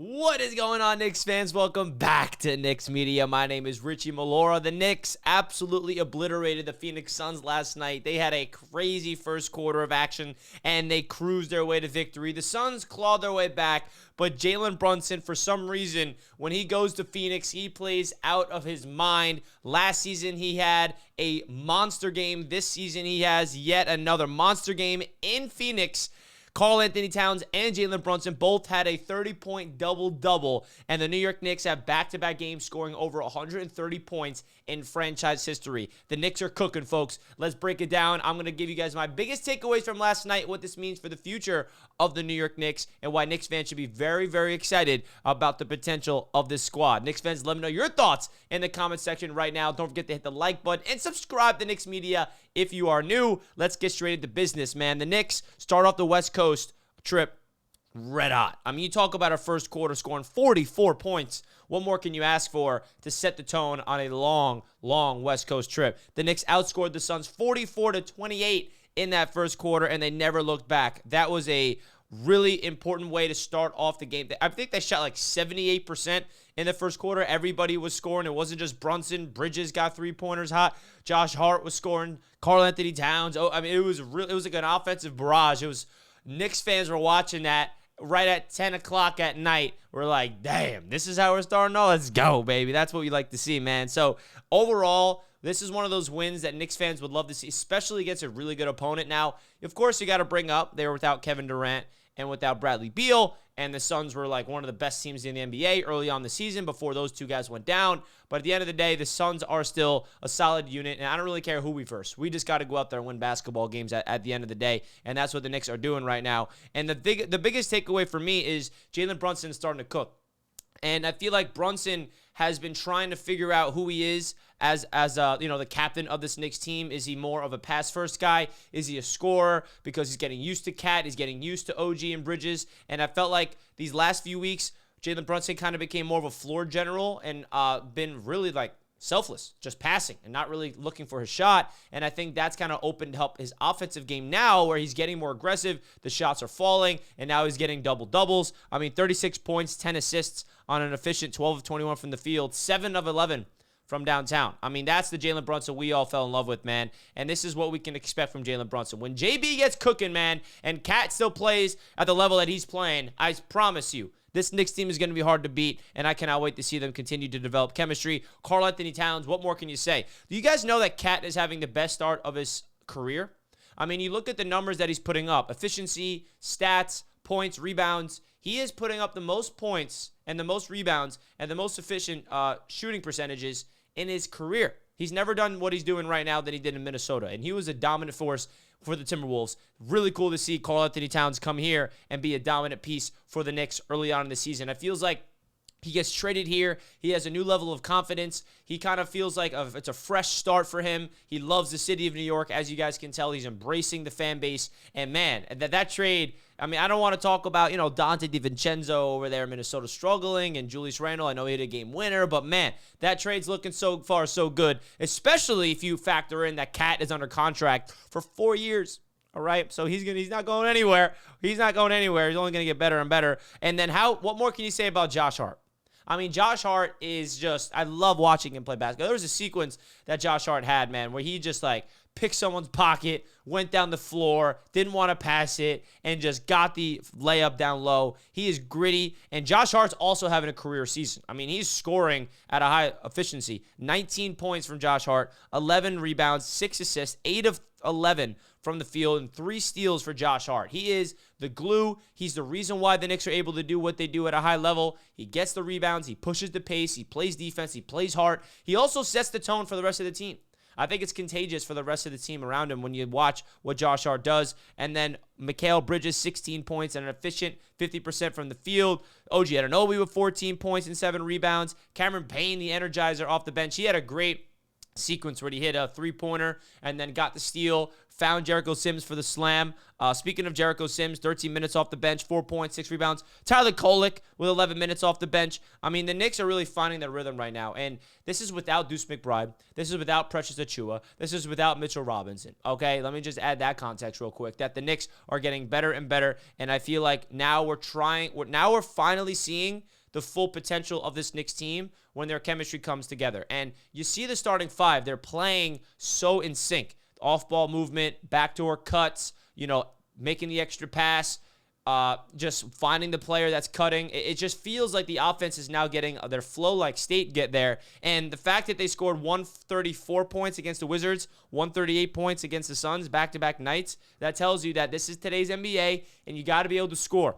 What is going on, Knicks fans? Welcome back to Knicks Media. My name is Richie Malora. The Knicks absolutely obliterated the Phoenix Suns last night. They had a crazy first quarter of action, and they cruised their way to victory. The Suns clawed their way back, but Jalen Brunson, for some reason, when he goes to Phoenix, he plays out of his mind. Last season, he had a monster game. This season, he has yet another monster game in Phoenix. Karl-Anthony Towns and Jalen Brunson both had a 30-point double-double, and the New York Knicks have back-to-back games scoring over 130 points in franchise history. The Knicks are cooking, folks. Let's break it down. I'm going to give you guys my biggest takeaways from last night, what this means for the future of the New York Knicks, and why Knicks fans should be very, very excited about the potential of this squad. Knicks fans, let me know your thoughts in the comment section right now. Don't forget to hit the like button and subscribe to Knicks Media if you are new. Let's get straight into business, man. The Knicks start off the West Coast trip red hot. I mean, you talk about our first quarter scoring 44 points. What more can you ask for to set the tone on a long, long West Coast trip? The Knicks outscored the Suns 44-28 in that first quarter, and they never looked back. That was a really important way to start off the game. I think they shot like 78% in the first quarter. Everybody was scoring. It wasn't just Brunson. Bridges got three-pointers hot. Josh Hart was scoring. Karl-Anthony Towns. Oh, I mean, it was like an offensive barrage. It was Knicks fans were watching that right at 10 o'clock at night. We're like, damn, this is how we're starting. Oh, let's go, baby. That's what we like to see, man. So overall, this is one of those wins that Knicks fans would love to see, especially against a really good opponent. Now, of course, you got to bring up they were without Kevin Durant and without Bradley Beal, and the Suns were like one of the best teams in the NBA early on the season before those two guys went down. But at the end of the day, the Suns are still a solid unit, and I don't really care who we verse. We just got to go out there and win basketball games at the end of the day, and that's what the Knicks are doing right now. And the biggest takeaway for me is Jalen Brunson starting to cook. And I feel like Brunson has been trying to figure out who he is as the captain of this Knicks team. Is he more of a pass-first guy? Is he a scorer? Because he's getting used to Cat. He's getting used to OG and Bridges. And I felt like these last few weeks, Jalen Brunson kind of became more of a floor general and been really like selfless, just passing and not really looking for his shot. And I think that's kind of opened up his offensive game now, where he's getting more aggressive. The shots are falling, and now he's getting double-doubles. I mean, 36 points, 10 assists on an efficient 12 of 21 from the field, 7 of 11 from downtown. I mean, that's the Jalen Brunson we all fell in love with, man. And this is what we can expect from Jalen Brunson. When JB gets cooking, man, and Cat still plays at the level that he's playing, I promise you, this Knicks team is going to be hard to beat, and I cannot wait to see them continue to develop chemistry. Karl-Anthony Towns, what more can you say? Do you guys know that Cat is having the best start of his career? I mean, you look at the numbers that he's putting up. Efficiency, stats, points, rebounds. He is putting up the most points and the most rebounds and the most efficient shooting percentages in his career. He's never done what he's doing right now that he did in Minnesota, and he was a dominant force for the Timberwolves. Really cool to see Karl-Anthony Towns come here and be a dominant piece for the Knicks early on in the season. It feels like he gets traded here. He has a new level of confidence. He kind of feels like it's a fresh start for him. He loves the city of New York. As you guys can tell, he's embracing the fan base. And, man, that trade, I mean, I don't want to talk about, Dante DiVincenzo over there in Minnesota struggling and Julius Randle. I know he had a game winner. But, man, that trade's looking so far so good, especially if you factor in that Cat is under contract for 4 years. All right, so he's not going anywhere. He's not going anywhere. He's only going to get better and better. And then what more can you say about Josh Hart? I mean, Josh Hart is just, I love watching him play basketball. There was a sequence that Josh Hart had, man, where he just like picked someone's pocket, went down the floor, didn't want to pass it, and just got the layup down low. He is gritty, and Josh Hart's also having a career season. I mean, he's scoring at a high efficiency. 19 points from Josh Hart, 11 rebounds, 6 assists, 8 of 11 from the field, and 3 steals for Josh Hart. He is the glue. He's the reason why the Knicks are able to do what they do at a high level. He gets the rebounds. He pushes the pace. He plays defense. He plays hard. He also sets the tone for the rest of the team. I think it's contagious for the rest of the team around him when you watch what Josh Hart does. And then Mikal Bridges, 16 points and an efficient 50% from the field. OG Anunoby with 14 points and 7 rebounds. Cameron Payne, the energizer off the bench. He had a great sequence where he hit a three-pointer and then got the steal, found Jericho Sims for the slam. Speaking of Jericho Sims, 13 minutes off the bench, 4 points, 6 rebounds. Tyler Kolek with 11 minutes off the bench. I mean, the Knicks are really finding their rhythm right now, and this is without Deuce McBride. This is without Precious Achiuwa. This is without Mitchell Robinson, okay? Let me just add that context real quick, that the Knicks are getting better and better, and I feel like now we're finally seeing the full potential of this Knicks team when their chemistry comes together. And you see the starting five, they're playing so in sync. Off-ball movement, backdoor cuts, making the extra pass, just finding the player that's cutting. It just feels like the offense is now getting their flow-like state get there. And the fact that they scored 134 points against the Wizards, 138 points against the Suns back-to-back nights, that tells you that this is today's NBA, and you got to be able to score.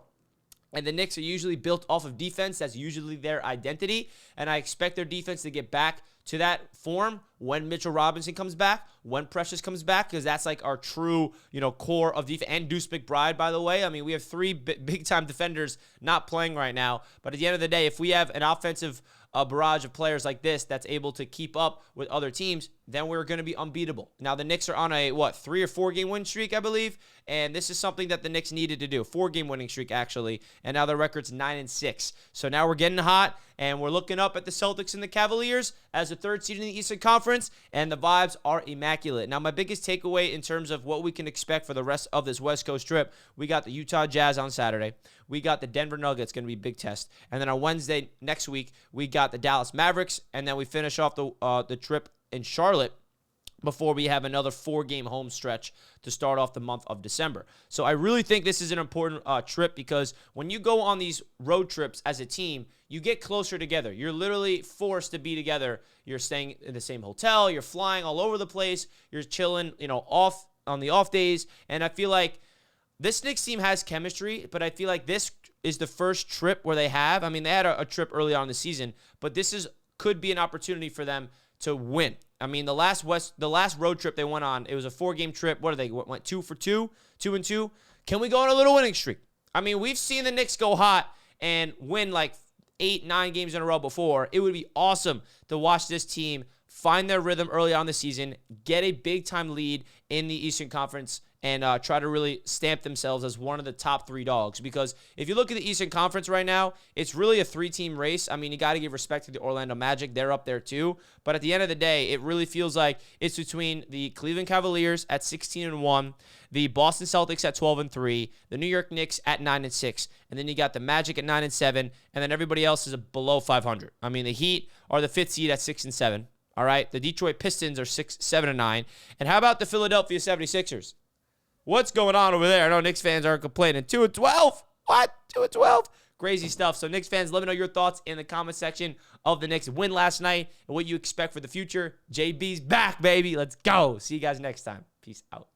And the Knicks are usually built off of defense. That's usually their identity. And I expect their defense to get back to that form when Mitchell Robinson comes back, when Precious comes back, because that's like our true, core of defense. And Deuce McBride, by the way. I mean, we have three big-time defenders not playing right now. But at the end of the day, if we have an offensive barrage of players like this that's able to keep up with other teams, then we're going to be unbeatable. Now, the Knicks are on a, 3 or 4 game win streak, I believe, and this is something that the Knicks needed to do. 4-game winning streak, actually, and now their record's 9-6. So now we're getting hot, and we're looking up at the Celtics and the Cavaliers as the 3rd seed in the Eastern Conference, and the vibes are immaculate. Now, my biggest takeaway in terms of what we can expect for the rest of this West Coast trip, we got the Utah Jazz on Saturday. We got the Denver Nuggets, going to be a big test. And then on Wednesday next week, we got the Dallas Mavericks, and then we finish off the trip in Charlotte before we have another 4-game home stretch to start off the month of December. So I really think this is an important trip because when you go on these road trips as a team, you get closer together. You're literally forced to be together. You're staying in the same hotel. You're flying all over the place. You're chilling, off on the off days. And I feel like this Knicks team has chemistry, but I feel like this is the first trip where they have. I mean, they had a trip early on in the season, but this could be an opportunity for them to win. I mean, the last road trip they went on, it was a 4-game trip. What did they went 2 for 2, 2-2? Can we go on a little winning streak? I mean, we've seen the Knicks go hot and win like 8, 9 games in a row before. It would be awesome to watch this team find their rhythm early on in the season, get a big-time lead in the Eastern Conference, and try to really stamp themselves as one of the top 3 dogs. Because if you look at the Eastern Conference right now, it's really a 3-team race. I mean, you got to give respect to the Orlando Magic. They're up there too. But at the end of the day, it really feels like it's between the Cleveland Cavaliers at 16-1, the Boston Celtics at 12-3, the New York Knicks at 9-6, and then you got the Magic at 9-7, and then everybody else is below 500. I mean, the Heat are the 5th seed at 6-7. All right, the Detroit Pistons are 7-9. And how about the Philadelphia 76ers? What's going on over there? I know Knicks fans aren't complaining. 2-12? What? 2-12? Crazy stuff. So Knicks fans, let me know your thoughts in the comment section of the Knicks win last night and what you expect for the future. JB's back, baby. Let's go. See you guys next time. Peace out.